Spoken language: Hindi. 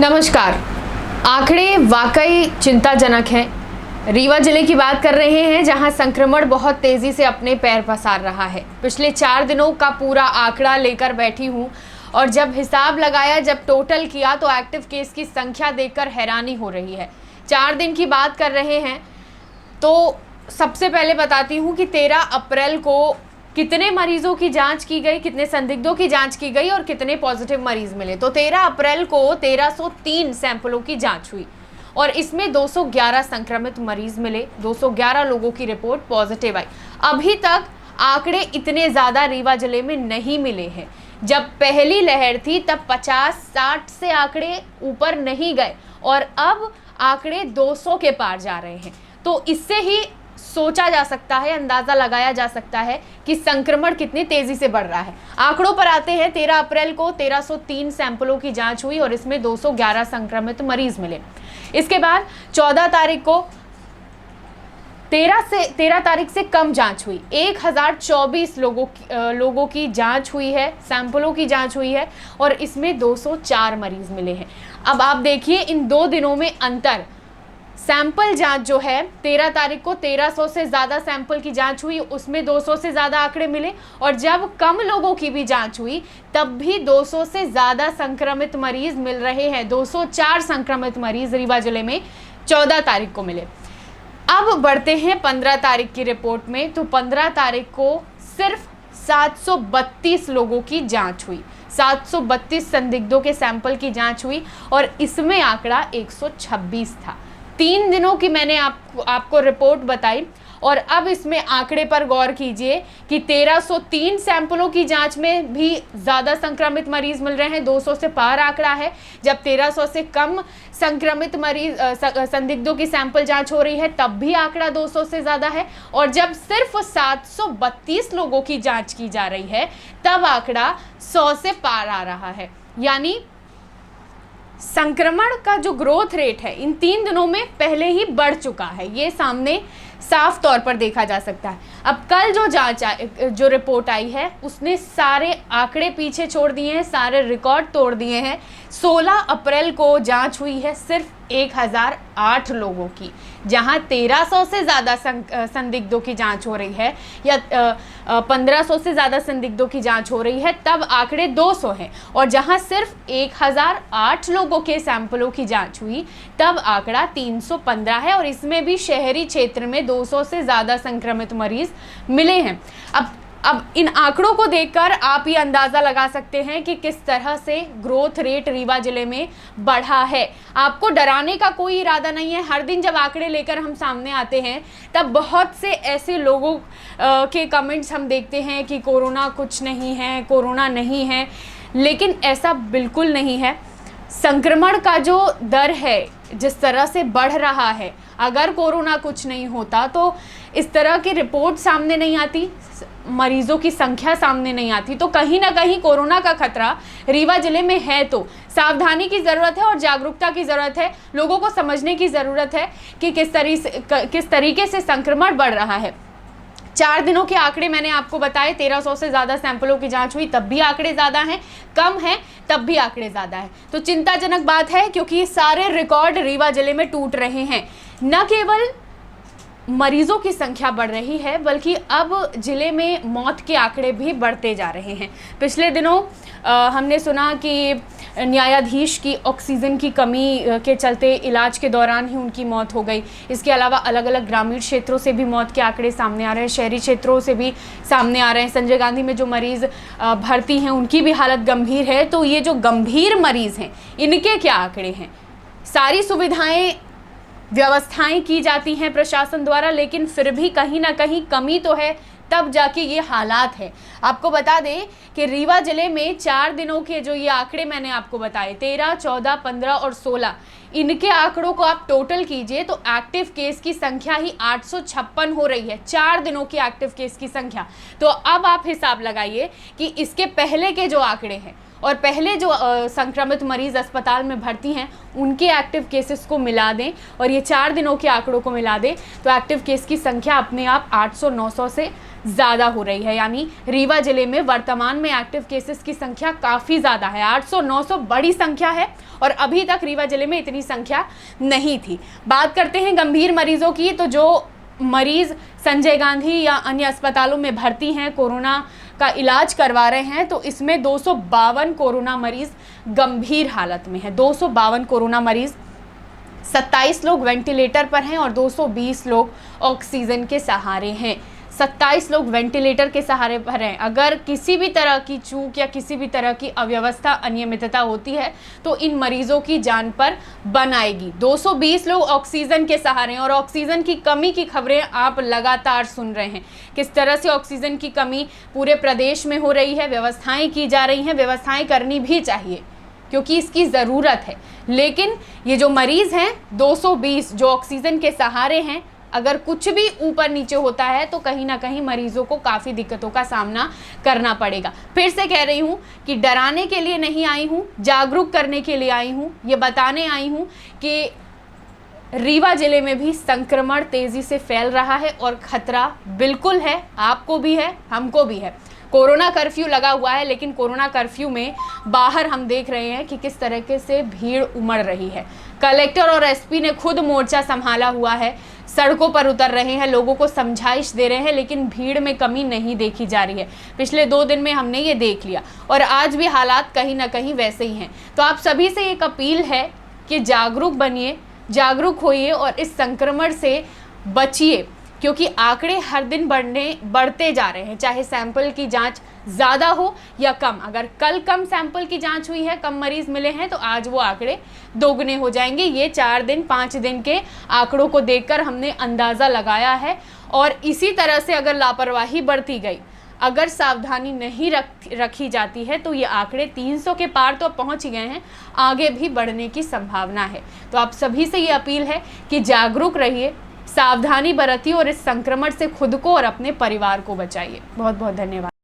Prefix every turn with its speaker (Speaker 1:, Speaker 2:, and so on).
Speaker 1: नमस्कार। आंकड़े वाकई चिंताजनक हैं। रीवा जिले की बात कर रहे हैं जहां संक्रमण बहुत तेजी से अपने पैर पसार रहा है। पिछले 4 दिनों का पूरा आंकड़ा लेकर बैठी हूं और जब हिसाब लगाया, जब टोटल किया तो एक्टिव केस की संख्या देखकर हैरानी हो रही है। 4 दिन की बात कर रहे हैं तो सबसे पहले बताती हूं कि 13 अप्रैल को कितने मरीजों की जांच की गई, कितने संदिग्धों की जांच की गई और कितने पॉजिटिव मरीज मिले। तो 13 अप्रैल को 1303 सैंपलों की जांच हुई और इसमें 211 संक्रमित मरीज मिले। 211 लोगों की रिपोर्ट पॉजिटिव आई। अभी तक आंकड़े इतने ज़्यादा रीवा जिले में नहीं मिले हैं। जब पहली लहर थी तब 50-60 से आंकड़े ऊपर नहीं गए और अब आंकड़े 200 के पार जा रहे हैं। तो इससे ही सोचा जा सकता है, अंदाजा लगाया जा सकता है कि संक्रमण कितनी तेजी से बढ़ रहा है। आंकड़ों पर आते हैं। 13 अप्रैल को 1303 सैंपलों की जांच हुई और इसमें 211 संक्रमित मरीज मिले। इसके बाद 14 तारीख को 13 तारीख से कम जांच हुई। 1024 लोगों की जांच हुई है, सैंपलों की जांच हुई है और इसमें 204 मरीज मिले हैं। अब आप देखिए इन 2 दिनों में अंतर। सैंपल जांच जो है 13 तारीख को 1300 से ज़्यादा सैंपल की जांच हुई, उसमें 200 से ज़्यादा आंकड़े मिले और जब कम लोगों की भी जांच हुई तब भी 200 से ज़्यादा संक्रमित मरीज मिल रहे हैं। 204 संक्रमित मरीज रीवा जिले में 14 तारीख को मिले। अब बढ़ते हैं 15 तारीख की रिपोर्ट में। तो 15 तारीख को सिर्फ 732 लोगों की जाँच हुई। 732 संदिग्धों के सैंपल की जाँच हुई और इसमें आंकड़ा 126 था। 3 दिनों की मैंने आपको रिपोर्ट बताई और अब इसमें आंकड़े पर गौर कीजिए कि 1303 सैंपलों की जांच में भी ज़्यादा संक्रमित मरीज मिल रहे हैं। 200 से पार आंकड़ा है। जब 1300 से कम संक्रमित मरीज संदिग्धों की सैंपल जांच हो रही है तब भी आंकड़ा 200 से ज़्यादा है और जब सिर्फ 732 लोगों की जांच की जा रही है तब आंकड़ा 100 से पार आ रहा है। यानी संक्रमण का जो ग्रोथ रेट है इन 3 दिनों में पहले ही बढ़ चुका है। ये सामने साफ तौर पर देखा जा सकता है। अब कल जो रिपोर्ट आई है उसने सारे आंकड़े पीछे छोड़ दिए हैं, सारे रिकॉर्ड तोड़ दिए हैं। 16 अप्रैल को जांच हुई है सिर्फ 1008 लोगों की, जहां 1300 से ज़्यादा संदिग्धों की जांच हो रही है या 1500 से ज़्यादा संदिग्धों की जांच हो रही है तब आंकड़े 200 हैं और जहां सिर्फ 1008 लोगों के सैंपलों की जांच हुई तब आंकड़ा 315 है और इसमें भी शहरी क्षेत्र में 200 से ज़्यादा संक्रमित मरीज मिले हैं। अब इन आंकड़ों को देखकर आप ये अंदाज़ा लगा सकते हैं कि किस तरह से ग्रोथ रेट रीवा जिले में बढ़ा है। आपको डराने का कोई इरादा नहीं है। हर दिन जब आंकड़े लेकर हम सामने आते हैं तब बहुत से ऐसे लोगों के कमेंट्स हम देखते हैं कि कोरोना कुछ नहीं है, कोरोना नहीं है, लेकिन ऐसा बिल्कुल नहीं है। संक्रमण का जो दर है जिस तरह से बढ़ रहा है, अगर कोरोना कुछ नहीं होता तो इस तरह की रिपोर्ट सामने नहीं आती, मरीजों की संख्या सामने नहीं आती। तो कहीं ना कहीं कोरोना का खतरा रीवा जिले में है। तो सावधानी की ज़रूरत है और जागरूकता की ज़रूरत है। लोगों को समझने की ज़रूरत है कि किस तरीके से संक्रमण बढ़ रहा है। 4 दिनों के आंकड़े मैंने आपको बताए। 1300 से ज़्यादा सैंपलों की जांच हुई तब भी आंकड़े ज़्यादा हैं, कम हैं तब भी आंकड़े ज़्यादा हैं। तो चिंताजनक बात है क्योंकि ये सारे रिकॉर्ड रीवा जिले में टूट रहे हैं। न केवल मरीजों की संख्या बढ़ रही है बल्कि अब जिले में मौत के आंकड़े भी बढ़ते जा रहे हैं। पिछले दिनों हमने सुना कि न्यायाधीश की ऑक्सीजन की कमी के चलते इलाज के दौरान ही उनकी मौत हो गई। इसके अलावा अलग अलग ग्रामीण क्षेत्रों से भी मौत के आंकड़े सामने आ रहे हैं, शहरी क्षेत्रों से भी सामने आ रहे हैं। संजय गांधी में जो मरीज़ भर्ती हैं उनकी भी हालत गंभीर है। तो ये जो गंभीर मरीज़ हैं इनके क्या आंकड़े हैं? सारी सुविधाएँ व्यवस्थाएं की जाती हैं प्रशासन द्वारा, लेकिन फिर भी कहीं ना कहीं कमी तो है, तब जाके ये हालात है। आपको बता दें कि रीवा जिले में 4 दिनों के जो ये आंकड़े मैंने आपको बताए 13, 14, 15 और 16, इनके आंकड़ों को आप टोटल कीजिए तो एक्टिव केस की संख्या ही 856 हो रही है। 4 दिनों की एक्टिव केस की संख्या। तो अब आप हिसाब लगाइए कि इसके पहले के जो आंकड़े हैं और पहले जो संक्रमित मरीज अस्पताल में भर्ती हैं उनके एक्टिव केसेस को मिला दें और ये 4 दिनों के आंकड़ों को मिला दें तो एक्टिव केस की संख्या अपने आप 800-900 से ज़्यादा हो रही है। यानी रीवा जिले में वर्तमान में एक्टिव केसेस की संख्या काफ़ी ज़्यादा है। 800-900 बड़ी संख्या है और अभी तक रीवा जिले में इतनी संख्या नहीं थी। बात करते हैं गंभीर मरीजों की, तो जो मरीज संजय गांधी या अन्य अस्पतालों में भर्ती हैं, कोरोना का इलाज करवा रहे हैं, तो इसमें 252 कोरोना मरीज गंभीर हालत में है। 252 कोरोना मरीज, 27 लोग वेंटिलेटर पर हैं और 220 लोग ऑक्सीजन के सहारे हैं। 27 लोग वेंटिलेटर के सहारे पर हैं। अगर किसी भी तरह की चूक या किसी भी तरह की अव्यवस्था, अनियमितता होती है तो इन मरीजों की जान पर बन आएगी। 220 लोग ऑक्सीजन के सहारे हैं और ऑक्सीजन की कमी की खबरें आप लगातार सुन रहे हैं। किस तरह से ऑक्सीजन की कमी पूरे प्रदेश में हो रही है, व्यवस्थाएं की जा रही हैं, व्यवस्थाएं करनी भी चाहिए क्योंकि इसकी ज़रूरत है। लेकिन ये जो मरीज़ हैं 220 जो ऑक्सीजन के सहारे हैं, अगर कुछ भी ऊपर नीचे होता है तो कहीं ना कहीं मरीजों को काफ़ी दिक्कतों का सामना करना पड़ेगा। फिर से कह रही हूँ कि डराने के लिए नहीं आई हूँ, जागरूक करने के लिए आई हूँ। ये बताने आई हूँ कि रीवा जिले में भी संक्रमण तेज़ी से फैल रहा है और खतरा बिल्कुल है, आपको भी है, हमको भी है। कोरोना कर्फ्यू लगा हुआ है, लेकिन कोरोना कर्फ्यू में बाहर हम देख रहे हैं कि किस तरीके से भीड़ उमड़ रही है। कलेक्टर और एसपी ने खुद मोर्चा संभाला हुआ है, सड़कों पर उतर रहे हैं, लोगों को समझाइश दे रहे हैं, लेकिन भीड़ में कमी नहीं देखी जा रही है। पिछले 2 दिन में हमने ये देख लिया और आज भी हालात कहीं ना कहीं वैसे ही हैं। तो आप सभी से एक अपील है कि जागरूक बनिए, जागरूक होइए और इस संक्रमण से बचिए, क्योंकि आंकड़े हर दिन बढ़ते जा रहे हैं। चाहे सैंपल की जांच ज़्यादा हो या कम, अगर कल कम सैंपल की जांच हुई है, कम मरीज़ मिले हैं, तो आज वो आंकड़े दोगुने हो जाएंगे। ये 4 दिन 5 दिन के आंकड़ों को देखकर हमने अंदाज़ा लगाया है। और इसी तरह से अगर लापरवाही बढ़ती गई, अगर सावधानी नहीं रखी जाती है, तो ये आंकड़े 300 के पार तो पहुंच गए हैं, आगे भी बढ़ने की संभावना है। तो आप सभी से ये अपील है कि जागरूक रहिए, सावधानी बरतिए और इस संक्रमण से खुद को और अपने परिवार को बचाइए। बहुत बहुत धन्यवाद।